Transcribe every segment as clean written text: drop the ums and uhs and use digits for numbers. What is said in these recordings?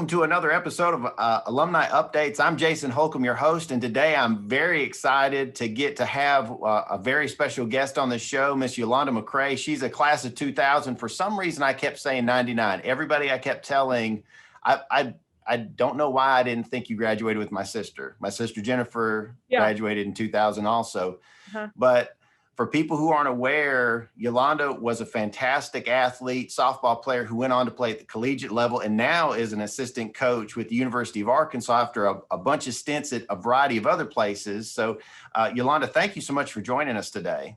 welcome to another episode of Alumni Updates. I'm Jason Holcomb, your host, and today I'm very excited to get to have a very special guest on the show, Miss Yolanda McRae. She's a class of 2000. For some reason, I kept saying 99. Everybody I kept telling, I don't know why I didn't think you graduated with my sister. My sister Jennifer graduated in 2000 also. But for people who aren't aware, Yolanda was a fantastic athlete, softball player who went on to play at the collegiate level and now is an assistant coach with the University of Arkansas after a bunch of stints at a variety of other places. So Yolanda, thank you so much for joining us today.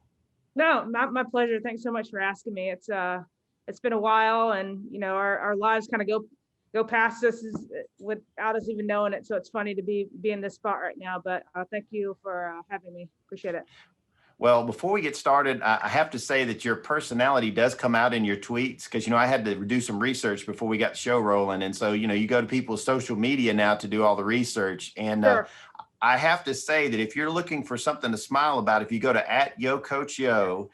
No, my pleasure. Thanks so much for asking me. It's been a while, and you know our lives kind of go past us without us even knowing it. So it's funny to be in this spot right now. But thank you for having me. Appreciate it. Well, before we get started, I have to say that your personality does come out in your tweets because, I had to do some research before we got the show rolling. And so, you go to people's social media now to do all the research. And Sure. I have to say that if you're looking for something to smile about, if you go to @YoCoachYo,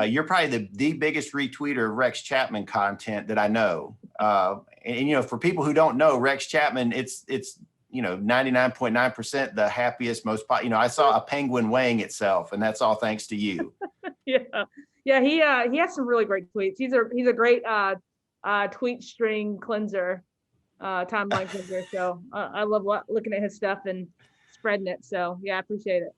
you're probably the biggest retweeter of Rex Chapman content that I know. And for people who don't know, Rex Chapman, it's 99.9% the happiest, most, I saw a penguin weighing itself, and that's all thanks to you. Yeah. He has some really great tweets. He's a great tweet string cleanser, timeline cleanser. So I love looking at his stuff and spreading it. So yeah, I appreciate it.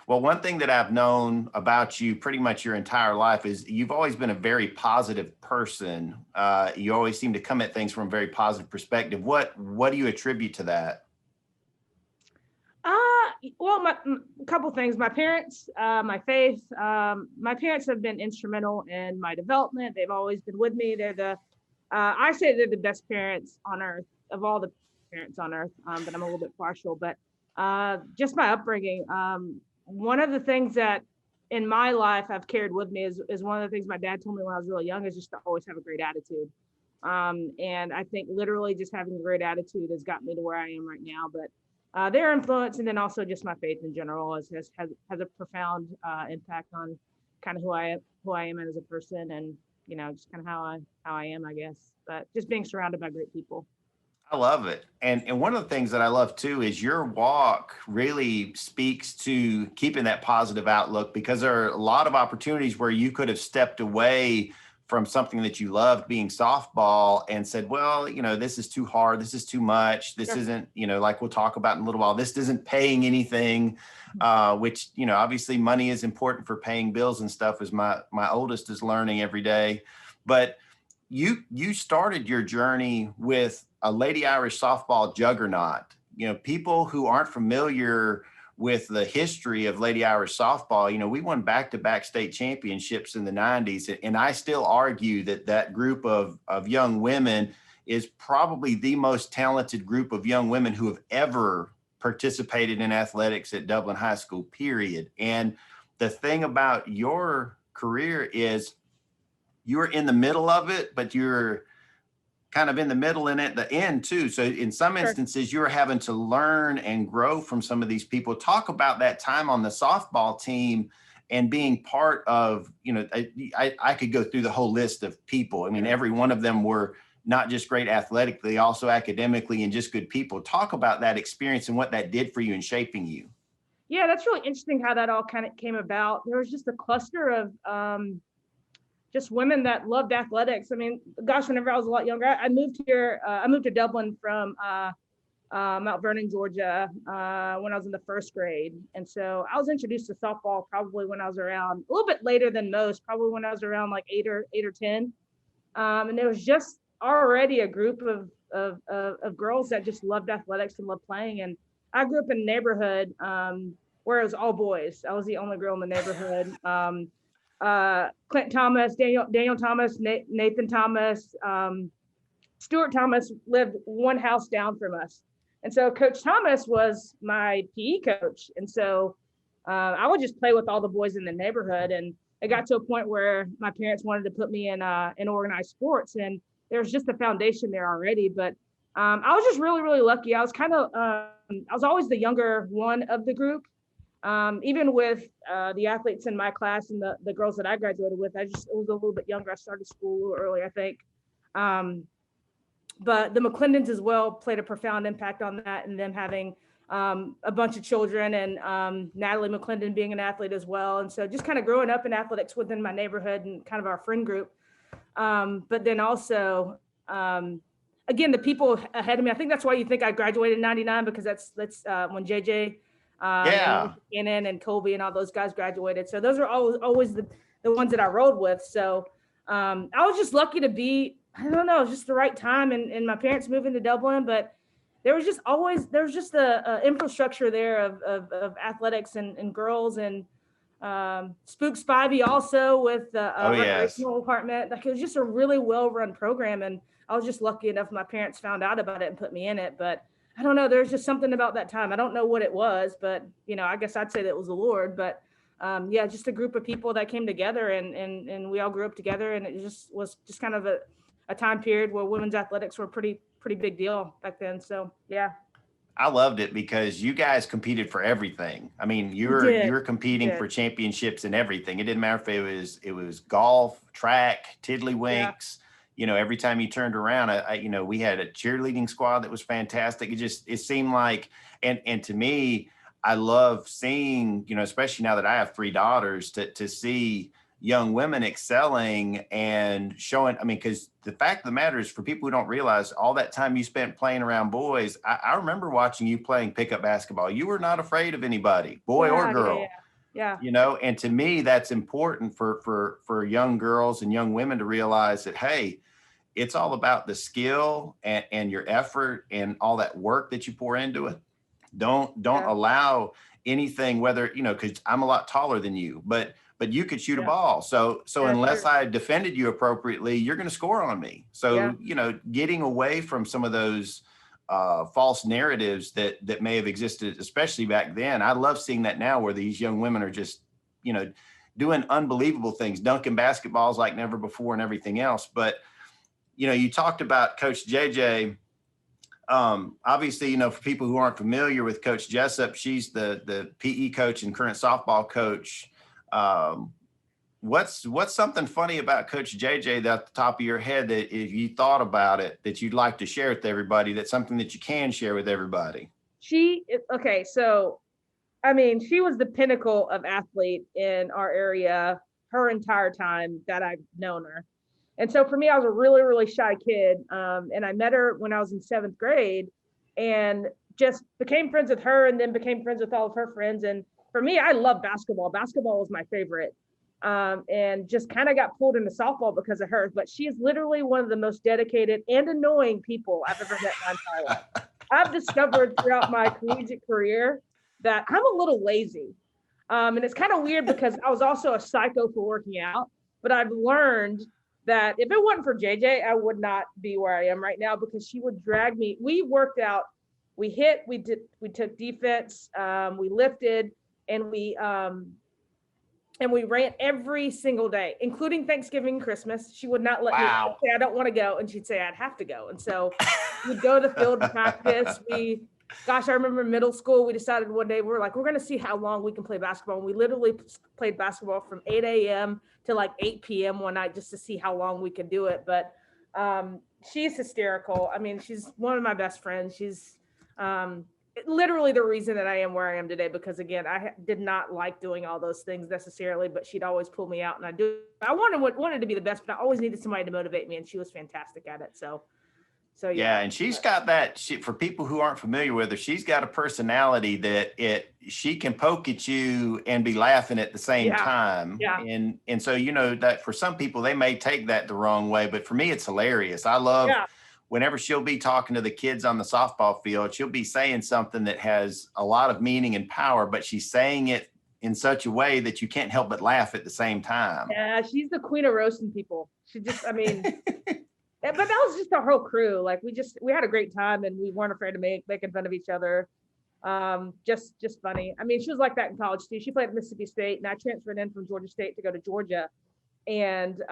Well, one thing that I've known about you pretty much your entire life is you've always been a very positive person. You always seem to come at things from a very positive perspective. What do you attribute to that? Well, a couple things. My parents, my faith. My parents have been instrumental in my development. They've always been with me. I say they're the best parents on earth of all the parents on earth. But I'm a little bit partial. But just my upbringing. One of the things that in my life I've carried with me is one of the things my dad told me when I was really young is just to always have a great attitude. And I think literally just having a great attitude has got me to where I am right now. But their influence, and then also just my faith in general, has a profound impact on kind of who I am as a person, and just kind of how I am, I guess. But just being surrounded by great people. I love it. And one of the things that I love too is your walk really speaks to keeping that positive outlook, because there are a lot of opportunities where you could have stepped away from something that you loved, being softball, and said, well, this is too hard. This is too much. This isn't, like we'll talk about in a little while, this isn't paying anything, which, obviously money is important for paying bills and stuff, as my oldest is learning every day. But you started your journey with a Lady Irish softball juggernaut. People who aren't familiar with the history of Lady Irish softball, we won back-to-back state championships in the 90s. And I still argue that group of young women is probably the most talented group of young women who have ever participated in athletics at Dublin High School, period. And the thing about your career is you're in the middle of it, but you're kind of in the middle and at the end too. So in some instances, you're having to learn and grow from some of these people. Talk about that time on the softball team and being part of, I could go through the whole list of people. I mean, every one of them were not just great athletically, also academically, and just good people. Talk about that experience and what that did for you in shaping you. Yeah, that's really interesting how that all kind of came about. There was just a cluster of just women that loved athletics. I mean, gosh, whenever I was a lot younger, I moved here. I moved to Dublin from Mount Vernon, Georgia, when I was in the first grade. And so I was introduced to softball probably when I was around a little bit later than most, probably when I was around like 8 or 10. And there was just already a group of girls that just loved athletics and loved playing. And I grew up in a neighborhood where it was all boys. I was the only girl in the neighborhood. Clint Thomas, Daniel Thomas, Nathan Thomas, Stuart Thomas lived one house down from us. And so Coach Thomas was my PE coach. And so I would just play with all the boys in the neighborhood. And it got to a point where my parents wanted to put me in organized sports. And there was just a foundation there already. But I was just really, really lucky. I was I was always the younger one of the group. Even with the athletes in my class and the girls that I graduated with, I was a little bit younger. I started school a little early, I think. but the McClendons as well played a profound impact on that, and them having a bunch of children, and Natalie McClendon being an athlete as well. And so just kind of growing up in athletics within my neighborhood and kind of our friend group. But then also, again, the people ahead of me, I think that's why you think I graduated in 99, because that's when JJ Yeah. and Shannon and Colby and all those guys graduated. So those are always the ones that I rode with. So I was just lucky to be, I don't know, just the right time, and my parents moving to Dublin, but there was just the infrastructure there of athletics and girls, and Spook Spivey also with the Oh, yes. recreational department. Like, it was just a really well-run program, and I was just lucky enough my parents found out about it and put me in it. But I don't know, there's just something about that time. I don't know what it was, but I guess I'd say that it was the Lord. But yeah, just a group of people that came together, and we all grew up together, and it just was just kind of a time period where women's athletics were pretty big deal back then. So yeah. I loved it because you guys competed for everything. I mean, you We were competing did. for championships and everything. It didn't matter if it was golf, track, Yeah. tiddlywinks. Every time you turned around, we had a cheerleading squad that was fantastic. It seemed like, and to me, I love seeing, especially now that I have 3 daughters, to see young women excelling and showing. I mean, because the fact of the matter is, for people who don't realize, all that time you spent playing around boys, I remember watching you playing pickup basketball. You were not afraid of anybody, boy or girl. Yeah. And to me, that's important for young girls and young women to realize that, hey, it's all about the skill and your effort and all that work that you pour into it. Don't Yeah. allow anything, whether, because I'm a lot taller than you, but you could shoot a Yeah. ball. So Yeah, unless sure. I defended you appropriately, you're going to score on me. So, Yeah. getting away from some of those false narratives that may have existed, especially back then. I love seeing that now, where these young women are just, doing unbelievable things, dunking basketballs like never before and everything else. But, you talked about Coach JJ. Obviously, for people who aren't familiar with Coach Jessup, she's the PE coach and current softball coach. What's something funny about Coach JJ that at the top of your head, that if you thought about it, that you'd like to share with everybody, that's something that you can share with everybody? Okay, so I mean, she was the pinnacle of athlete in our area her entire time that I've known her. And so for me, I was a really, really shy kid. And I met her when I was in 7th grade, and just became friends with her, and then became friends with all of her friends. And for me, I love basketball. Basketball was my favorite. And just kind of got pulled into softball because of her. But she is literally one of the most dedicated and annoying people I've ever met in my entire life. I've discovered throughout my collegiate career that I'm a little lazy. And it's kind of weird because I was also a psycho for working out, but I've learned that if it wasn't for JJ, I would not be where I am right now, because she would drag me. We worked out, we hit, we took defense, we lifted, and we ran every single day, including Thanksgiving and Christmas. She would not let me say, I don't want to go. And she'd say, I'd have to go. And so we'd go to the field to practice. I remember middle school, we decided one day, we're going to see how long we can play basketball. And we literally played basketball from 8 a.m. to like 8 p.m. one night, just to see how long we could do it. But she's hysterical. I mean, she's one of my best friends. She's literally the reason that I am where I am today, because again, I did not like doing all those things necessarily, but she'd always pull me out, and I wanted to be the best, but I always needed somebody to motivate me, and she was fantastic at it. So yeah. And she's got that, for people who aren't familiar with her, she's got a personality that she can poke at you and be laughing at the same time. Yeah. And so, that for some people, they may take that the wrong way, but for me, it's hilarious. I love whenever she'll be talking to the kids on the softball field, she'll be saying something that has a lot of meaning and power, but she's saying it in such a way that you can't help but laugh at the same time. Yeah, she's the queen of roasting people. She just, I mean, but that was just our whole crew. Like we had a great time, and we weren't afraid to making fun of each other. Just funny. I mean, she was like that in college too. She played at Mississippi State, and I transferred in from Georgia State to go to Georgia. And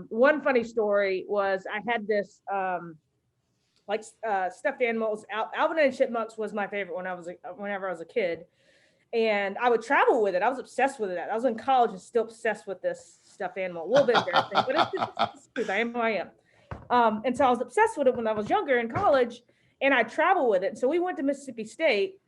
one funny story was, I had this stuffed animals. Alvin and Chipmunks was my favorite whenever I was a kid, and I would travel with it. I was obsessed with it. I was in college and still obsessed with this stuffed animal. A little bit embarrassing, but it's I am who I am. And so I was obsessed with it when I was younger in college, and I traveled with it. So we went to Mississippi State,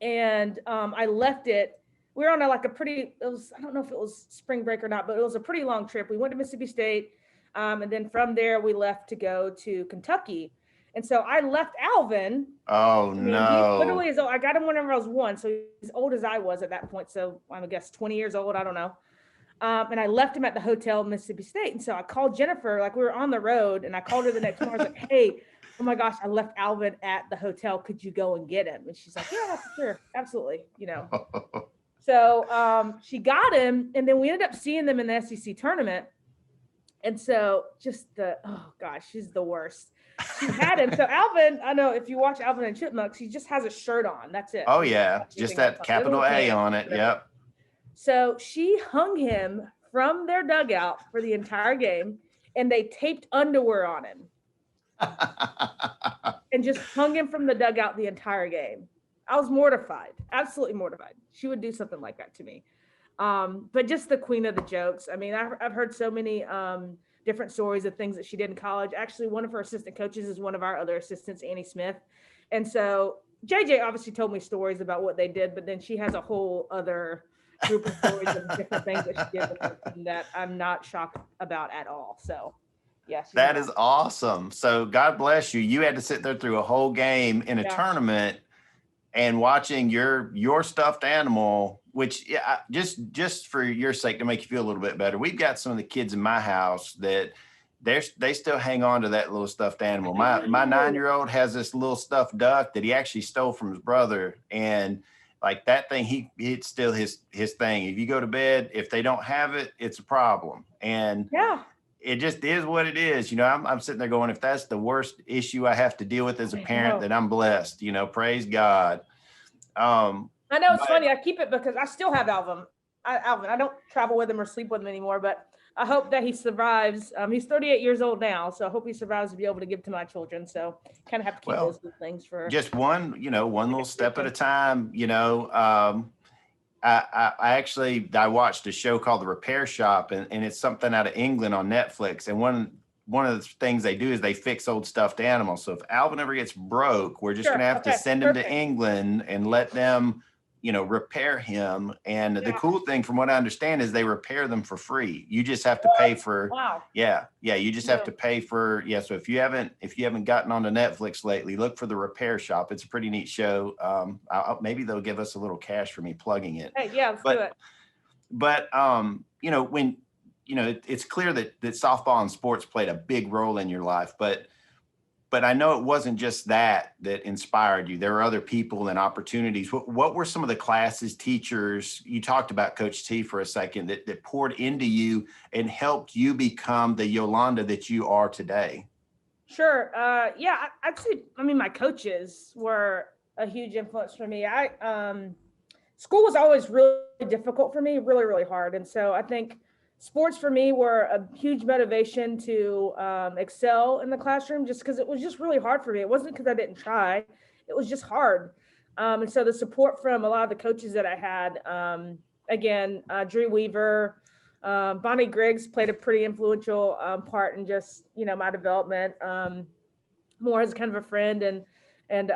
and I left it. We were on I don't know if it was spring break or not, but it was a pretty long trip. We went to Mississippi State. And then from there, we left to go to Kentucky. And so I left Alvin. Oh, no. He literally is old. I got him whenever I was 1. So he's as old as I was at that point. So I'm, I guess, 20 years old. I don't know. And I left him at the hotel in Mississippi State. And so I called Jennifer, like we were on the road, and I called her the next morning. I was like, hey, oh my gosh, I left Alvin at the hotel. Could you go and get him? And she's like, yeah, sure. Absolutely. So she got him, and then we ended up seeing them in the SEC tournament. And so oh gosh, she's the worst. She had him. So Alvin, I know if you watch Alvin and Chipmunks, he just has a shirt on. That's it. Oh yeah. Just that capital A on it. Yep. So she hung him from their dugout for the entire game, and they taped underwear on him and just hung him from the dugout the entire game. I was mortified, absolutely mortified. She would do something like that to me. But just the queen of the jokes. I mean, I've heard so many different stories of things that she did in college. Actually, one of her assistant coaches is one of our other assistants, Annie Smith. And so JJ obviously told me stories about what they did, but then she has a whole other group of stories of different things that she did with her team that I'm not shocked about at all. So yeah. That is awesome. So God bless you. You had to sit there through a whole game in a tournament and watching your stuffed animal, which just for your sake, to make you feel a little bit better, we've got some of the kids in my house that they still hang on to that little stuffed animal. My 9-year-old has this little stuffed duck that he actually stole from his brother, and like that thing, it's still his thing. If you go to bed, if they don't have it, it's a problem. And it just is what it is. I'm sitting there going, if that's the worst issue I have to deal with as a parent, then I'm blessed, praise God. I know it's funny. I keep it because I still have Alvin. I don't travel with him or sleep with him anymore, but I hope that he survives. He's 38 years old now, so I hope he survives to be able to give to my children. So kind of have to keep those little things for just one little step at a time. I watched a show called The Repair Shop, and it's something out of England on Netflix. And one of the things they do is they fix old stuffed animals. So if Alvin ever gets broke, we're just going to have to send him to England and let them repair him. And the cool thing, from what I understand, is they repair them for free. You just have to pay for, you just have to pay for, So if you haven't gotten onto Netflix lately, look for The Repair Shop. It's a pretty neat show. Maybe they'll give us a little cash for me plugging it. Hey, let's do it. But, when, it's clear that softball and sports played a big role in your life, but I know it wasn't just that inspired you. There were other people and opportunities. What were some of the classes, teachers, you talked about Coach T for a second, that poured into you and helped you become the Yolanda that you are today? Sure. I'd say, my coaches were a huge influence for me. School was always really difficult for me, really, really hard. And so I think sports for me were a huge motivation to excel in the classroom, just because it was just really hard for me. It wasn't because I didn't try, it was just hard. And so the support from a lot of the coaches that I had, Drew Weaver, Bonnie Griggs played a pretty influential part in just, my development, more as kind of a friend and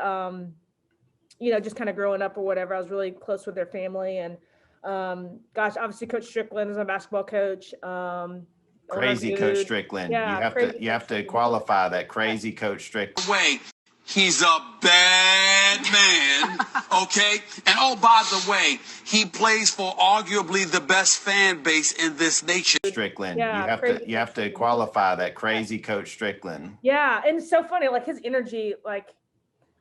just kind of growing up or whatever. I was really close with their family. And obviously Coach Strickland is my basketball coach. Crazy Coach Strickland. Yeah, you have to qualify that. Crazy Coach Strickland. Wait, he's a bad man, okay? And oh, by the way, he plays for arguably the best fan base in this nation. Strickland. You have to qualify that. Crazy Coach Strickland. Yeah, and it's so funny, like his energy,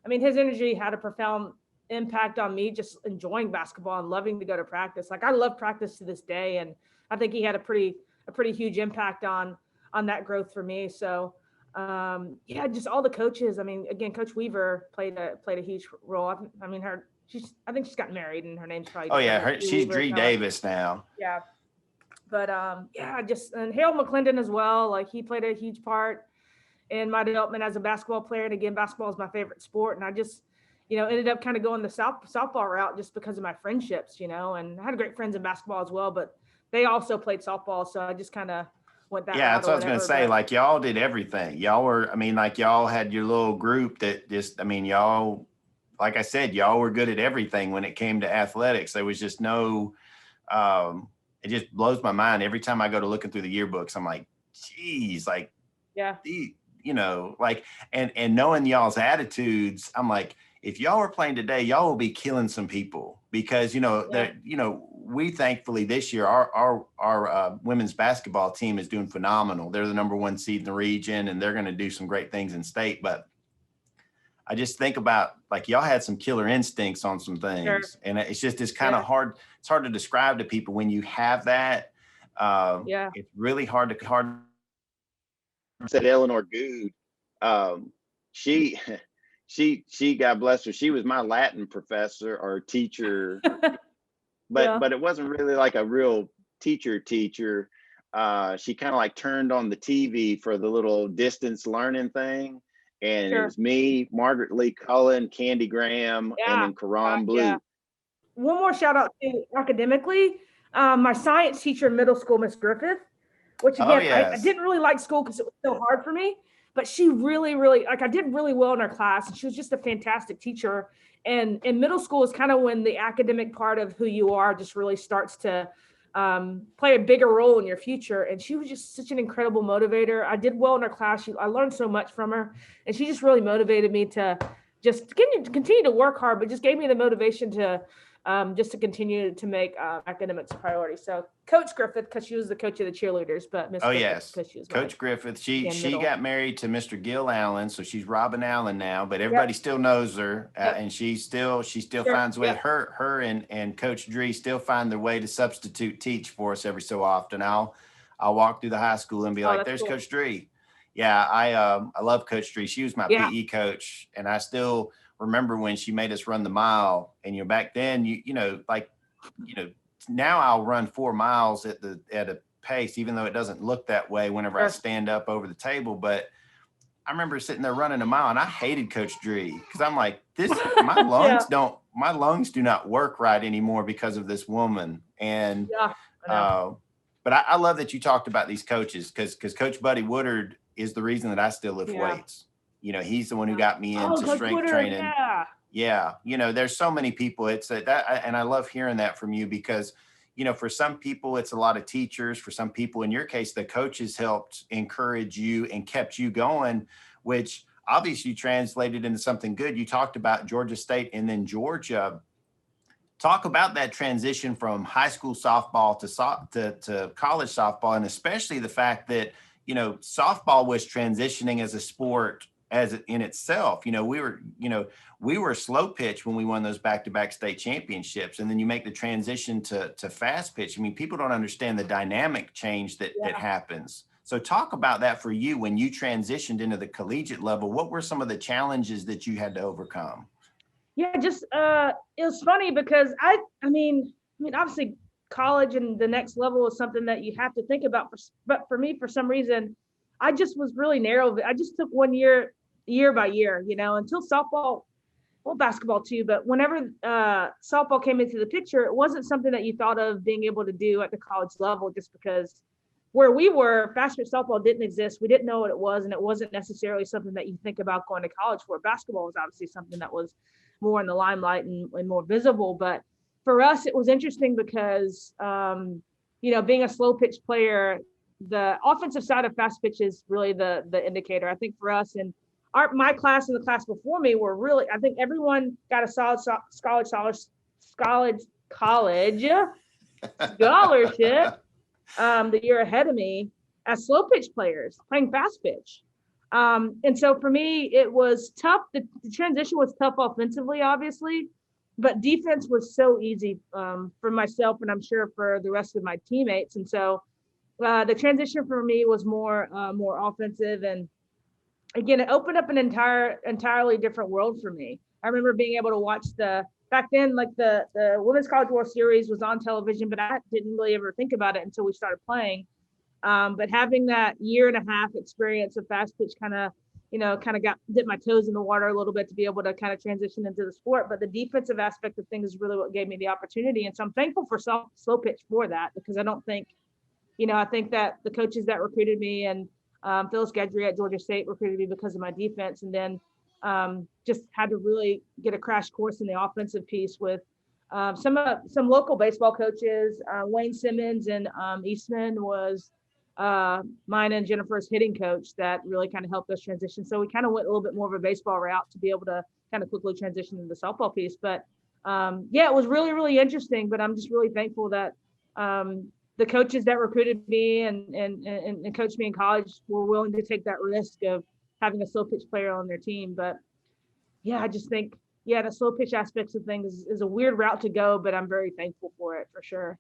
his energy had a profound impact on me, just enjoying basketball and loving to go to practice. Like I love practice to this day, and I think he had a pretty huge impact on that growth for me. So just all the coaches. Coach Weaver played a huge role. I think she's gotten married, and her name's probably she's Dree Davis now. Yeah, but and Harold McClendon as well. Like he played a huge part in my development as a basketball player. And again, basketball is my favorite sport, and I just ended up kind of going the softball route just because of my friendships, and I had great friends in basketball as well, but they also played softball. So I just kind of went that Yeah, route that's or what I was gonna whatever. say. But Like y'all did everything. Y'all were, I mean, like y'all had your little group that just, I mean, y'all, like I said, y'all were good at everything when it came to athletics. There was just no, it just blows my mind every time I go to looking through the yearbooks. I'm like, geez, like, yeah, you know, like, and knowing y'all's attitudes, I'm like, if y'all were playing today, y'all will be killing some people because, you know, yeah, that, you know, we thankfully this year, our women's basketball team is doing phenomenal. They're the #1 seed in the region and they're going to do some great things in state. But I just think about like y'all had some killer instincts on some sure, things. And it's kind yeah, of hard. It's hard to describe to people when you have that. yeah. It's really hard. Said Eleanor Good. She she God bless her. She was my Latin professor or teacher, Yeah, but it wasn't really like a real teacher. She kind of like turned on the TV for the little distance learning thing. And it sure. was me, Margaret Lee Cullen, Candy Graham, and Yeah. then Karan Yeah. Blue. One more shout out to academically. My science teacher in middle school, Miss Griffith, which Oh again, I yes. didn't really like school because it was so hard for me, but she really, really, like I did really well in her class and she was just a fantastic teacher. And in middle school is kind of when the academic part of who you are just really starts to play a bigger role in your future. And she was just such an incredible motivator. I did well in her class. I learned so much from her and she just really motivated me to just continue to work hard, but just gave me the motivation to just to continue to make academics a priority. So Coach Griffith, because she was the coach of the cheerleaders, but Miss Oh Griffith, yes. because she was my, Coach Griffith. She again, she middle. got married to Mr. Gil Allen, so she's Robyn Allen now, but Yep, everybody still knows her, yep, and she still sure, finds way. yep. Her and Coach Dree still find their way to substitute teach for us every so often. I'll walk through the high school and be Oh, like, that's "There's cool. Coach Dree." Yeah, I love Coach Dree. She was my Yeah, PE coach, and I still remember when she made us run the mile. And back then, you know, now I'll run 4 miles at a pace, even though it doesn't look that way whenever I sure. stand up over the table. But I remember sitting there running a mile and I hated Coach Dree because I'm like, Yeah, my lungs do not work right anymore because of this woman. And, yeah, I know. uh, but I love that you talked about these coaches because Coach Buddy Woodard is the reason that I still lift Yeah, weights. He's the one who yeah. got me Oh, into Coach strength Woodard, training. yeah. Yeah, there's so many people. It's that, and I love hearing that from you because, for some people, it's a lot of teachers. For some people, in your case, the coaches helped encourage you and kept you going, which obviously translated into something good. You talked about Georgia State and then Georgia. Talk about that transition from high school softball to college softball, and especially the fact that softball was transitioning as a sport in itself. We were slow pitch when we won those back-to-back state championships, and then you make the transition to fast pitch. I mean, people don't understand the dynamic change that Yeah. happens. So talk about that for you when you transitioned into the collegiate level. What were some of the challenges that you had to overcome? Yeah, just it was funny because I mean obviously college and the next level is something that you have to think about, but for me, for some reason, I just was really narrow. I just took one year by year, until softball, well, basketball too, but whenever softball came into the picture, it wasn't something that you thought of being able to do at the college level, just because where we were, fast pitch softball didn't exist. We didn't know what it was, and it wasn't necessarily something that you think about going to college for. Basketball was obviously something that was more in the limelight and more visible. But for us, it was interesting because, being a slow pitch player, the offensive side of fast pitch is really the indicator. I think for us and my class and the class before me were really, I think everyone got a solid scholarship the year ahead of me as slow pitch players playing fast pitch. And so for me, it was tough. The transition was tough offensively, obviously, but defense was so easy for myself and I'm sure for the rest of my teammates. And so the transition for me was more offensive. And again, it opened up an entirely different world for me. I remember being able to watch back then, like the Women's College World Series was on television, but I didn't really ever think about it until we started playing. But having that year and a half experience of fast pitch kind of dipped my toes in the water a little bit to be able to kind of transition into the sport. But the defensive aspect of things is really what gave me the opportunity. And so I'm thankful for slow pitch for that, because I don't think I think that the coaches that recruited me and Phyllis Guidry at Georgia State recruited me because of my defense, and then just had to really get a crash course in the offensive piece with some local baseball coaches. Wayne Simmons and Eastman was mine and Jennifer's hitting coach that really kind of helped us transition. So we kind of went a little bit more of a baseball route to be able to kind of quickly transition to the softball piece. But yeah, it was really, really interesting. But I'm just really thankful that the coaches that recruited me and coached me in college were willing to take that risk of having a slow pitch player on their team. But yeah, I just think, yeah, the slow pitch aspects of things is a weird route to go, but I'm very thankful for it for sure.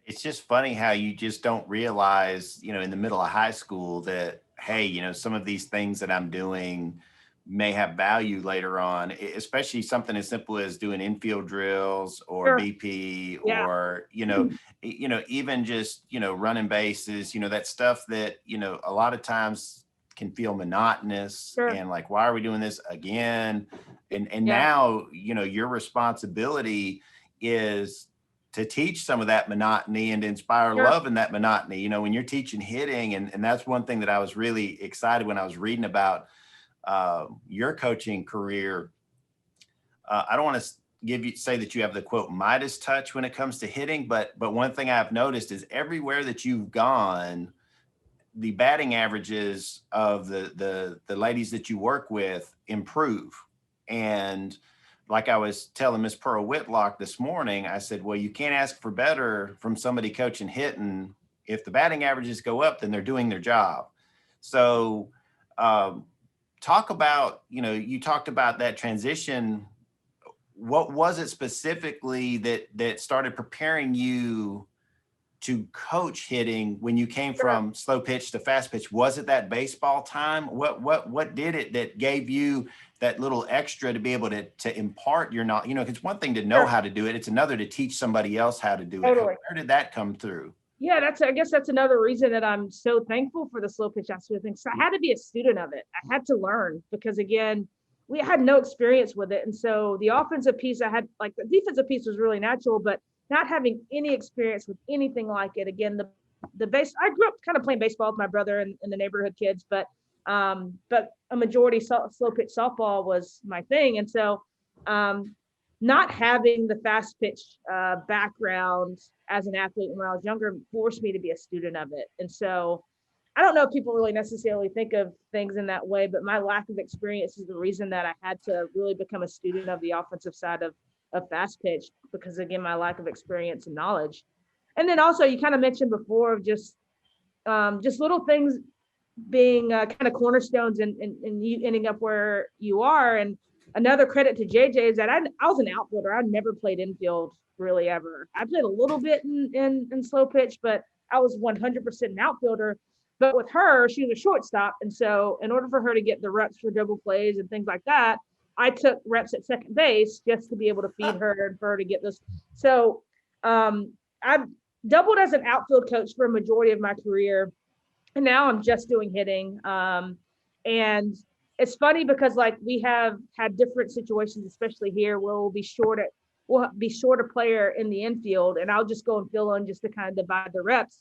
It's just funny how you just don't realize, in the middle of high school that, hey, some of these things that I'm doing may have value later on, especially something as simple as doing infield drills or Sure. BP Yeah. or, even just, running bases, that stuff that, a lot of times can feel monotonous. Sure. And like, why are we doing this again? And Yeah. now, your responsibility is to teach some of that monotony and to inspire Sure. love in that monotony, when you're teaching hitting. And that's one thing that I was really excited when I was reading about your coaching career. I don't want to say that you have the quote Midas touch when it comes to hitting, but one thing I've noticed is everywhere that you've gone, the batting averages of the ladies that you work with improve. And like I was telling Miss Pearl Whitlock this morning, I said, well, you can't ask for better from somebody coaching hitting. If the batting averages go up, then they're doing their job. So talk about, you talked about that transition. What was it specifically that started preparing you to coach hitting when you came from slow pitch to fast pitch? Was it that baseball time? What did it that gave you that little extra to be able to impart your knowledge? It's one thing to know how to do it. It's another to teach somebody else how to do it. Totally. Where did that come through? Yeah, I guess that's another reason that I'm so thankful for the slow pitch aspect of things. So I had to be a student of it. I had to learn because, again, we had no experience with it. And so the offensive piece I had, like the defensive piece was really natural, but not having any experience with anything like it. Again, the base, I grew up kind of playing baseball with my brother and the neighborhood kids, but a majority slow pitch softball was my thing. And so not having the fast pitch background as an athlete when I was younger forced me to be a student of it. And so I don't know if people really necessarily think of things in that way, but my lack of experience is the reason that I had to really become a student of the offensive side of fast pitch, because again, my lack of experience and knowledge. And then also you kind of mentioned before of just little things being kind of cornerstones and you ending up where you are. And another credit to JJ is that I was an outfielder. I never played infield really ever. I played a little bit in slow pitch, but I was 100% an outfielder. But with her, she was a shortstop. And so in order for her to get the reps for double plays and things like that, I took reps at second base just to be able to feed her and for her to get this. So I've doubled as an outfield coach for a majority of my career. And now I'm just doing hitting. And it's funny because like we have had different situations, especially here, where we'll be short a player in the infield and I'll just go and fill in just to kind of divide the reps.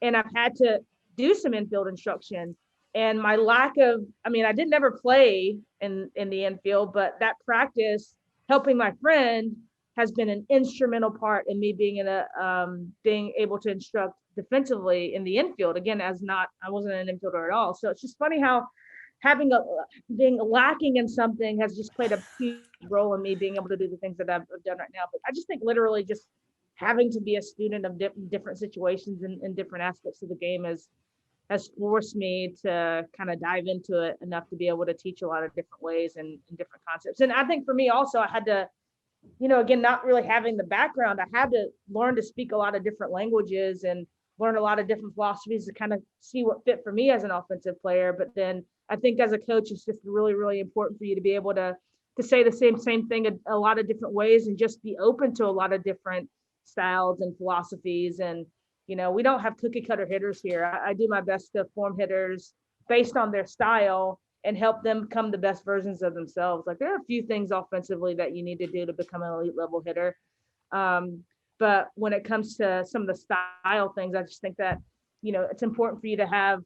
And I've had to do some infield instruction. And my lack of, I didn't ever play in the infield, but that practice helping my friend has been an instrumental part in me being being able to instruct defensively in the infield. Again, I wasn't an infielder at all. So it's just funny how being lacking in something has just played a huge role in me being able to do the things that I've done right now. But I just think literally just having to be a student of different situations and different aspects of the game has forced me to kind of dive into it enough to be able to teach a lot of different ways and different concepts. And I think for me also, I had to, again, not really having the background, I had to learn to speak a lot of different languages and learn a lot of different philosophies to kind of see what fit for me as an offensive player. But then I think as a coach, it's just really, really important for you to be able to say the same thing a lot of different ways and just be open to a lot of different styles and philosophies. And we don't have cookie cutter hitters here. I do my best to form hitters based on their style and help them become the best versions of themselves. Like there are a few things offensively that you need to do to become an elite level hitter. But when it comes to some of the style things, I just think that, it's important for you to have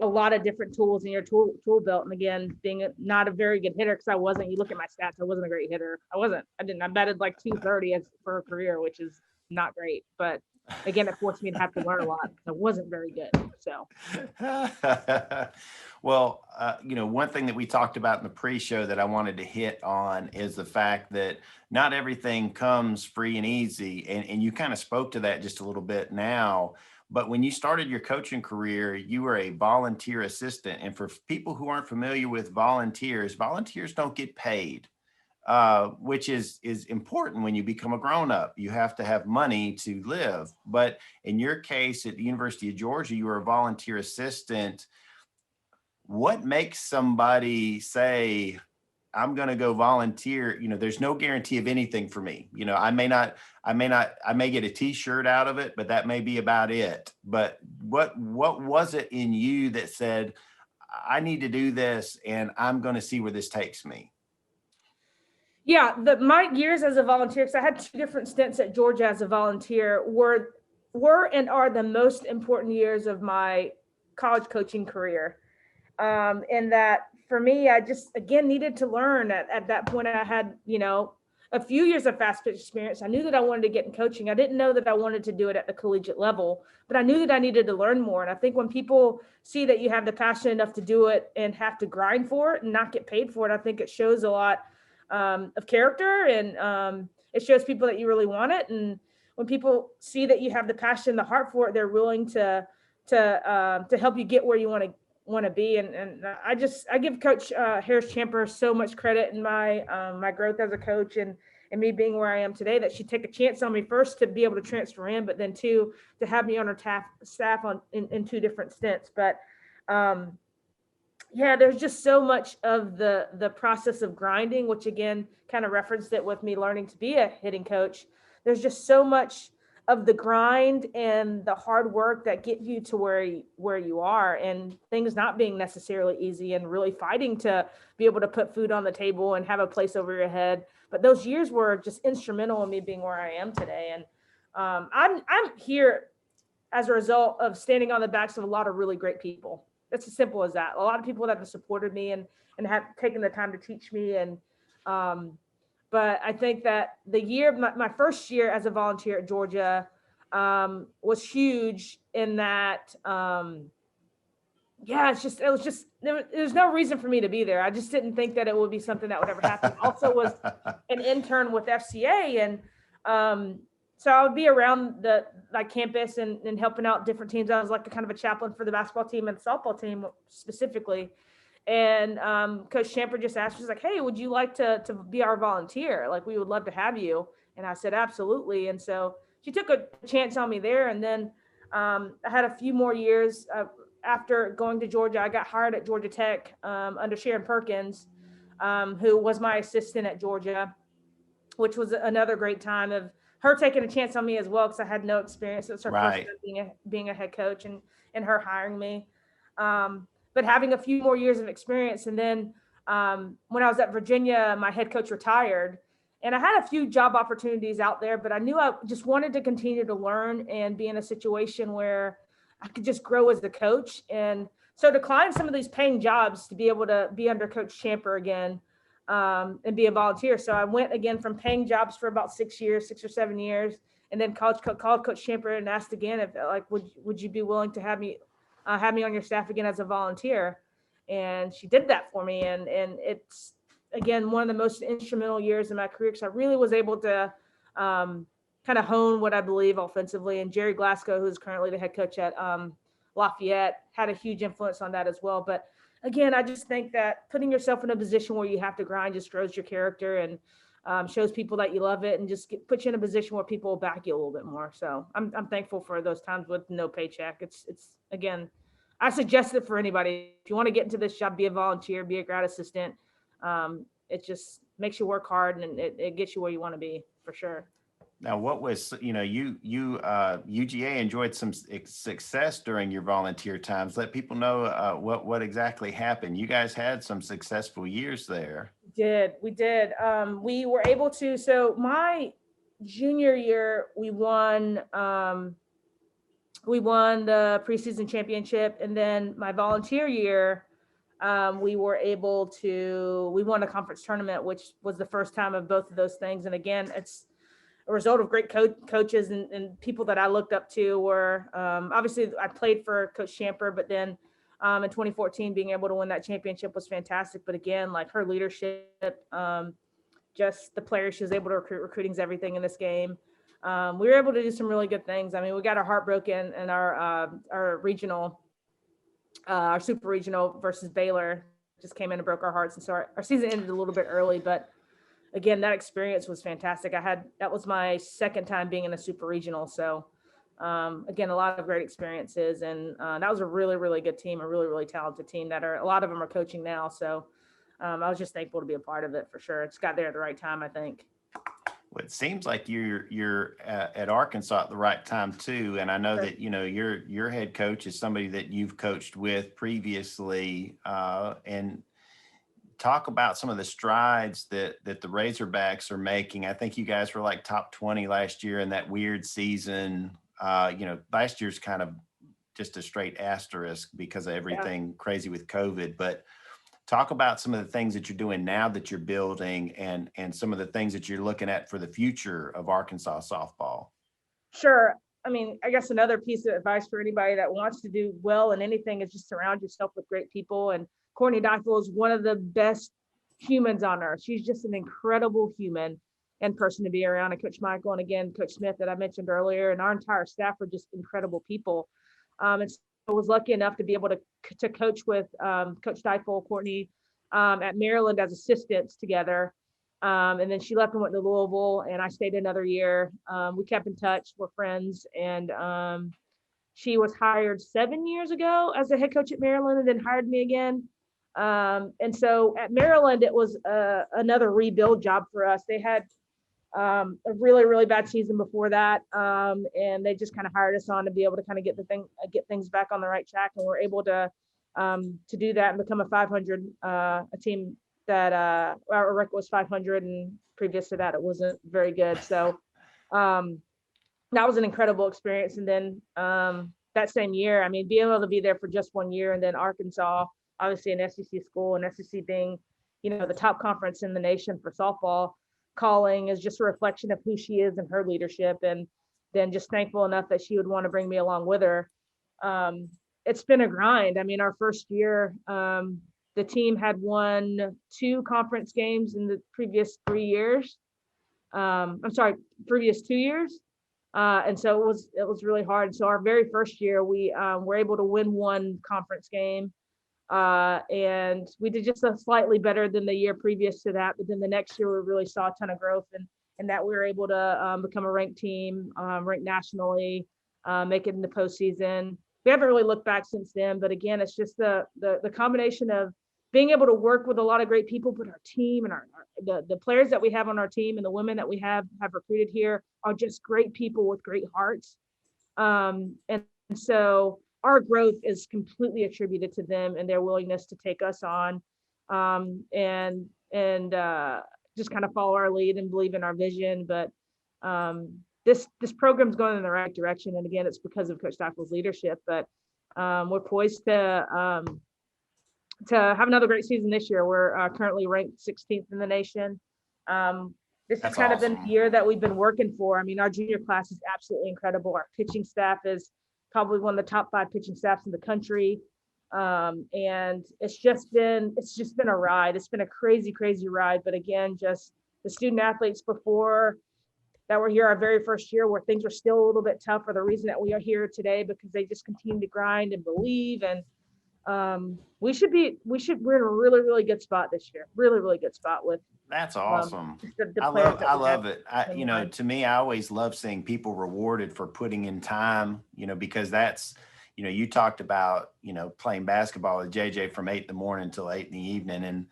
a lot of different tools in your tool belt. And again, being not a very good hitter, because I wasn't, you look at my stats, I wasn't a great hitter. I batted like 230 for a career, which is not great. But again, it forced me to have to learn a lot because I wasn't very good. So. Well, one thing that we talked about in the pre-show that I wanted to hit on is the fact that not everything comes free and easy. And you kind of spoke to that just a little bit now. But when you started your coaching career, you were a volunteer assistant. And for people who aren't familiar with volunteers don't get paid, which is important when you become a grown-up. You have to have money to live. But in your case, at the University of Georgia, you were a volunteer assistant. What makes somebody say, I'm going to go volunteer? There's no guarantee of anything for me. I may get a t-shirt out of it, but that may be about it. But what was it in you that said, I need to do this and I'm going to see where this takes me? Yeah, my years as a volunteer, because I had 2 different stints at Georgia as a volunteer, were and are the most important years of my college coaching career. And that for me, I just, again, needed to learn. At that point, I had, a few years of fast pitch experience. I knew that I wanted to get in coaching. I didn't know that I wanted to do it at the collegiate level, but I knew that I needed to learn more. And I think when people see that you have the passion enough to do it and have to grind for it and not get paid for it, I think it shows a lot of character, and it shows people that you really want it. And when people see that you have the passion, the heart for it, they're willing to help you get where you want to be. And I give Coach Harris-Champer so much credit in my growth as a coach and me being where I am today, that she'd take a chance on me, first to be able to transfer in, but then 2, to have me on her staff in 2 different stints. But yeah, there's just so much of the process of grinding, which again, kind of referenced it with me learning to be a hitting coach. There's just so much of the grind and the hard work that get you to where you are, and things not being necessarily easy, and really fighting to be able to put food on the table and have a place over your head. But those years were just instrumental in me being where I am today. And I'm here as a result of standing on the backs of a lot of really great people. It's as simple as that. A lot of people that have supported me and have taken the time to teach me. And but I think that my first year as a volunteer at Georgia was huge in that, there's no reason for me to be there. I just didn't think that it would be something that would ever happen. Also was an intern with FCA. And so I would be around the campus and helping out different teams. I was like kind of a chaplain for the basketball team and the softball team specifically. And Coach Champer just asked, she's like, hey, would you like to be our volunteer? Like, we would love to have you. And I said, absolutely. And so she took a chance on me there. And then I had a few more years after going to Georgia. I got hired at Georgia Tech under Sharon Perkins, who was my assistant at Georgia, which was another great time of her taking a chance on me as well, because I had no experience. It was her first time being a head coach, and her hiring me. But having a few more years of experience. And then when I was at Virginia, my head coach retired, and I had a few job opportunities out there, but I knew I just wanted to continue to learn and be in a situation where I could just grow as the coach. And so declined some of these paying jobs to be able to be under Coach Champer again, and be a volunteer. So I went again from paying jobs for about 6 or 7 years, and then called Coach Champer and asked again if would you be willing to have me on your staff again as a volunteer. And she did that for me. And it's, again, one of the most instrumental years in my career, because I really was able to kind of hone what I believe offensively. And Jerry Glasgow, who's currently the head coach at Lafayette, had a huge influence on that as well. But again, I just think that putting yourself in a position where you have to grind just grows your character and shows people that you love it, and just puts you in a position where people will back you a little bit more. So I'm thankful for those times with no paycheck. It's again, I suggest it for anybody. If you want to get into this job, be a volunteer, be a grad assistant. It just makes you work hard, and it gets you where you want to be, for sure. Now, what was, UGA enjoyed some success during your volunteer times. Let people know what exactly happened. You guys had some successful years there. We did. We were able to, so my junior year, we won the preseason championship, and then my volunteer year, we won a conference tournament, which was the first time of both of those things. And again, it's a result of great coaches and people that I looked up to. Were obviously I played for Coach Champer, but then in 2014, being able to win that championship was fantastic. But again, like her leadership, just the players she was able to recruiting's everything in this game. We were able to do some really good things. I mean, we got our heart broken in our regional, our super regional versus Baylor. Just came in and broke our hearts, and so our season ended a little bit early. But again, that experience was fantastic. That was my second time being in a super regional, so again, a lot of great experiences, and that was a really, really good team, a really, really talented team that a lot of them are coaching now. So I was just thankful to be a part of it for sure. It's got there at the right time, I think. Well, it seems like you're at Arkansas at the right time too, and I know Sure. that your head coach is somebody that you've coached with previously, and talk about some of the strides that the Razorbacks are making. I think you guys were like top 20 last year in that weird season. Last year's kind of just a straight asterisk because of everything crazy with COVID, but talk about some of the things that you're doing now that you're building and some of the things that you're looking at for the future of Arkansas softball. Sure. I mean, I guess another piece of advice for anybody that wants to do well in anything is just surround yourself with great people. And Courtney Deichel is one of the best humans on earth. She's just an incredible human and person to be around. And Coach Michael, and again, Coach Smith that I mentioned earlier, and our entire staff are just incredible people. And so I was lucky enough to be able to coach with Coach Deichel, Courtney, at Maryland as assistants together. And then she left and went to Louisville, and I stayed another year. We kept in touch, we're friends, and she was hired 7 years ago as a head coach at Maryland and then hired me again. And so at Maryland, it was another rebuild job for us. They had a really, really bad season before that. And they just kind of hired us on to be able to kind of get things back on the right track. And we're able to do that and become a 500, a team that our record was 500, and previous to that, it wasn't very good. So that was an incredible experience. And then that same year, I mean, being able to be there for just 1 year, and then Arkansas, obviously an SEC school, and SEC being, the top conference in the nation for softball, calling is just a reflection of who she is and her leadership. And then just thankful enough that she would want to bring me along with her. It's been a grind. I mean, our first year, the team had won 2 conference games in the previous 3 years. Previous 2 years. And so it was really hard. So our very first year, we were able to win 1 conference game. And we did just slightly better than the year previous to that. But then the next year, we really saw a ton of growth, and that we were able to become a ranked team, ranked nationally, make it in the postseason. We haven't really looked back since then. But again, it's just the combination of being able to work with a lot of great people, but our team and the players that we have on our team and the women that we have recruited here are just great people with great hearts. And so our growth is completely attributed to them and their willingness to take us on, and just kind of follow our lead and believe in our vision. But this program's going in the right direction. And again, it's because of Coach Deichel's leadership, but we're poised to have another great season this year. We're currently ranked 16th in the nation. This has kind of been the year that we've been working for. I mean, our junior class is absolutely incredible. Our pitching staff is probably one of the top 5 pitching staffs in the country. And it's just been a ride. It's been a crazy, crazy ride. But again, just the student athletes before that were here our very first year, where things were still a little bit tough, for the reason that we are here today, because they just continue to grind and believe. And we're in a really, really good spot this year. Really, really good spot with. That's awesome. The I love it. To me, I always love seeing people rewarded for putting in time, because that's, you talked about, playing basketball with JJ from 8 in the morning till 8 in the evening. And,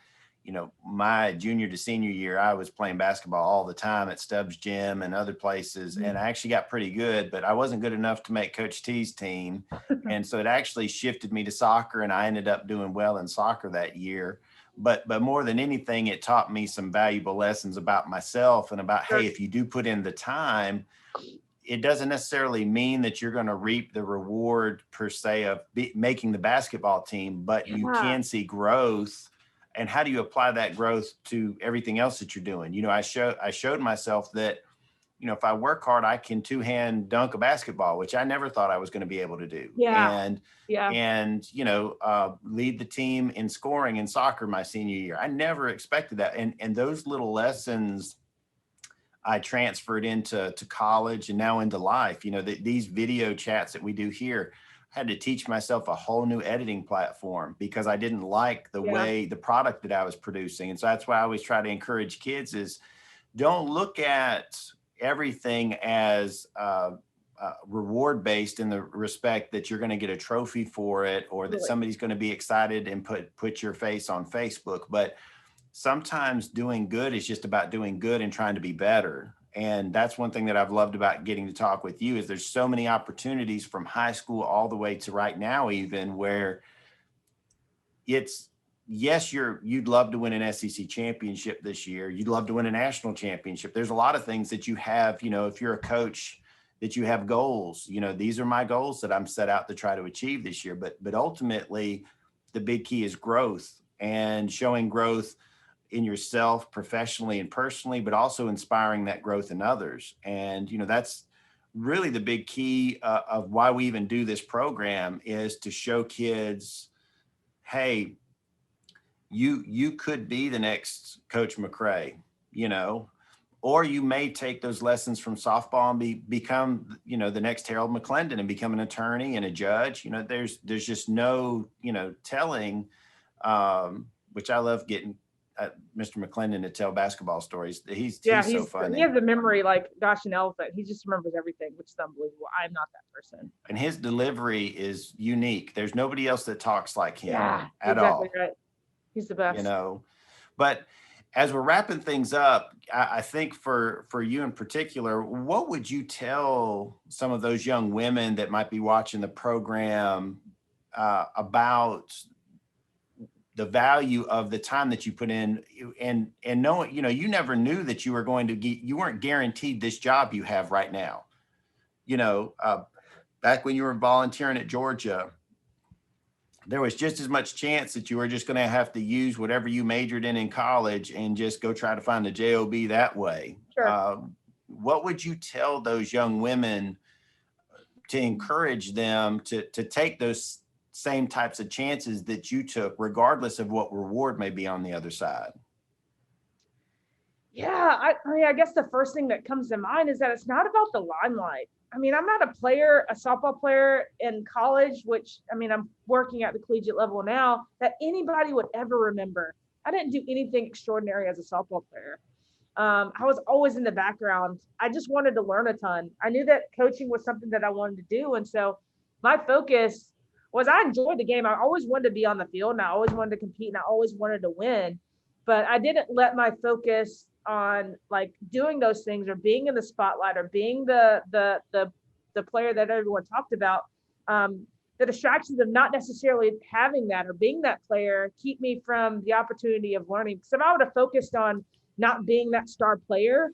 my junior to senior year, I was playing basketball all the time at Stubbs Gym and other places. Mm-hmm. And I actually got pretty good, but I wasn't good enough to make Coach T's team. And so it actually shifted me to soccer, and I ended up doing well in soccer that year. but more than anything, it taught me some valuable lessons about myself and about, Sure. hey, if you do put in the time, it doesn't necessarily mean that you're going to reap the reward per se of making the basketball team, but you Yeah. can see growth. And how do you apply that growth to everything else that you're doing? You know, I showed myself that, you know, if I work hard, I can two-hand dunk a basketball, which I never thought I was going to be able to do. Yeah. Yeah. And you know, lead the team in scoring in soccer my senior year. I never expected that. And those little lessons I transferred into college and now into life. You know, these video chats that we do here, I had to teach myself a whole new editing platform because I didn't like the way the product that I was producing. And so that's why I always try to encourage kids is don't look at everything as reward based in the respect that you're going to get a trophy for it or that somebody's going to be excited and put your face on Facebook. But sometimes doing good is just about doing good and trying to be better. And that's one thing that I've loved about getting to talk with you is there's so many opportunities from high school all the way to right now, even where it's, yes, you'd love to win an SEC championship this year. You'd love to win a national championship. There's a lot of things that you have, you know, if you're a coach that you have goals, you know, these are my goals that I'm set out to try to achieve this year. But ultimately the big key is growth and showing growth in yourself professionally and personally, but also inspiring that growth in others. And, you know, that's really the big key of why we even do this program is to show kids, hey, you could be the next Coach McRae, you know, or you may take those lessons from softball and become, you know, the next Harold McClendon and become an attorney and a judge. You know, there's just no, you know, telling, which I love getting Mr. McClendon to tell basketball stories. He's so funny. He has a memory like gosh, an elephant. He just remembers everything, which is unbelievable. I'm not that person. And his delivery is unique. There's nobody else that talks like him at all. Right. He's the best. You know, but as we're wrapping things up, I think for you in particular, what would you tell some of those young women that might be watching the program about the value of the time that you put in and knowing, you know, you never knew that you were going to get, you weren't guaranteed this job you have right now. You know, back when you were volunteering at Georgia, there was just as much chance that you were just going to have to use whatever you majored in college and just go try to find a job that way. Sure. What would you tell those young women to encourage them to take those same types of chances that you took, regardless of what reward may be on the other side? Yeah, I guess the first thing that comes to mind is that it's not about the limelight. I mean, I'm not a softball player in college, which, I mean, I'm working at the collegiate level now, that anybody would ever remember. I didn't do anything extraordinary as a softball player. I was always in the background. I just wanted to learn a ton. I knew that coaching was something that I wanted to do. And so my focus was I enjoyed the game. I always wanted to be on the field and I always wanted to compete and I always wanted to win, but I didn't let my focus on like doing those things or being in the spotlight or being the player that everyone talked about. The distractions of not necessarily having that or being that player keep me from the opportunity of learning. So if I would have focused on not being that star player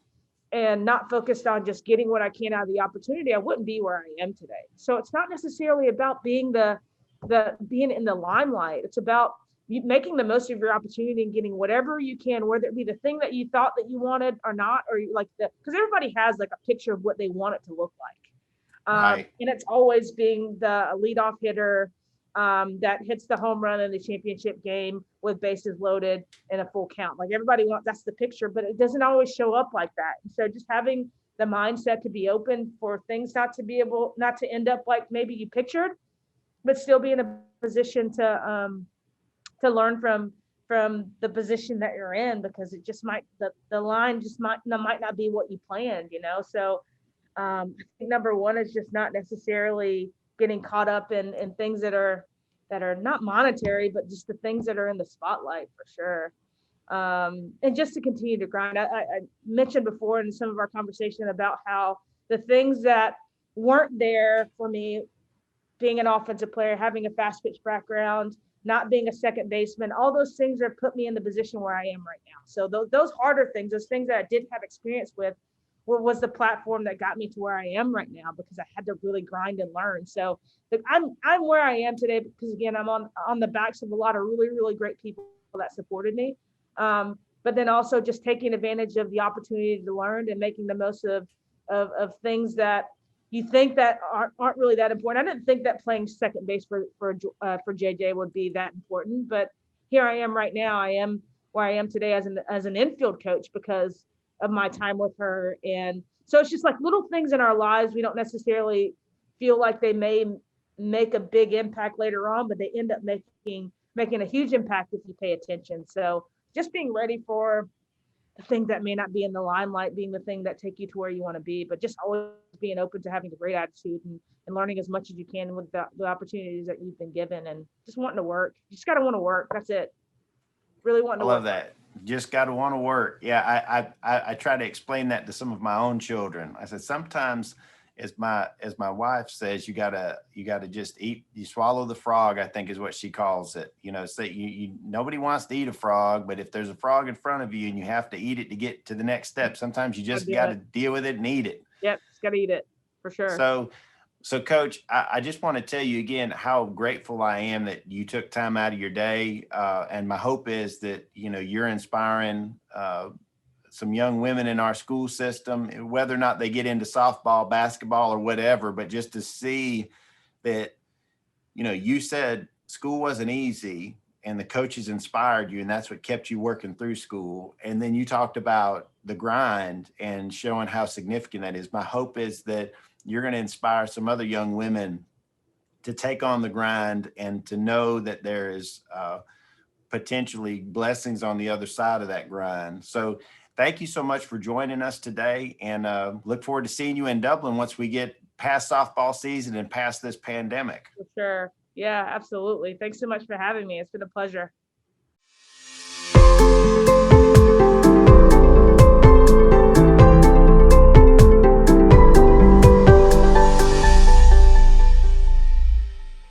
and not focused on just getting what I can out of the opportunity, I wouldn't be where I am today. So it's not necessarily about being being in the limelight. It's about you making the most of your opportunity and getting whatever you can, whether it be the thing that you thought that you wanted or not, or like because everybody has like a picture of what they want it to look like. Right. And it's always being the leadoff hitter that hits the home run in the championship game with bases loaded and a full count. Like everybody wants, that's the picture, but it doesn't always show up like that. And so just having the mindset to be open for things not to end up like maybe you pictured, but still be in a position to learn from the position that you're in, because it just might, the line just might not be what you planned, you know? So I think number one is just not necessarily getting caught up in things that are not monetary, but just the things that are in the spotlight for sure. And just to continue to grind. I mentioned before in some of our conversation about how the things that weren't there for me, being an offensive player, having a fast pitch background, not being a second baseman, all those things are put me in the position where I am right now. So those harder things, those things that I didn't have experience with, was the platform that got me to where I am right now, because I had to really grind and learn. So I'm where I am today because, again, I'm on the backs of a lot of really, really great people that supported me. But then also just taking advantage of the opportunity to learn and making the most of things that you think that aren't really that important. I didn't think that playing second base for JJ would be that important, but here I am right now. I am where I am today as an infield coach because of my time with her. And so it's just like little things in our lives. We don't necessarily feel like they may make a big impact later on, but they end up making a huge impact if you pay attention. So just being ready for the things that may not be in the limelight being the thing that take you to where you want to be, but just always being open to having a great attitude and learning as much as you can with the opportunities that you've been given, and just wanting to work. You just got to want to work. That's it. Really wanting to I love work. that. Just got to want to work. Yeah, I try to explain that to some of my own children. I said sometimes, as my wife says, you gotta just eat. You swallow the frog, I think is what she calls it. You know, say you nobody wants to eat a frog, but if there's a frog in front of you and you have to eat it to get to the next step, sometimes you just got to deal with it and eat it. Yep, just got to eat it for sure. So Coach, I just want to tell you again how grateful I am that you took time out of your day. And my hope is that, you know, you're inspiring some young women in our school system, whether or not they get into softball, basketball, or whatever, but just to see that, you know, you said school wasn't easy and the coaches inspired you, and that's what kept you working through school. And then you talked about the grind and showing how significant that is. My hope is that you're going to inspire some other young women to take on the grind and to know that there is potentially blessings on the other side of that grind. So thank you so much for joining us today, and look forward to seeing you in Dublin once we get past softball season and past this pandemic. For sure. Yeah, absolutely. Thanks so much for having me. It's been a pleasure.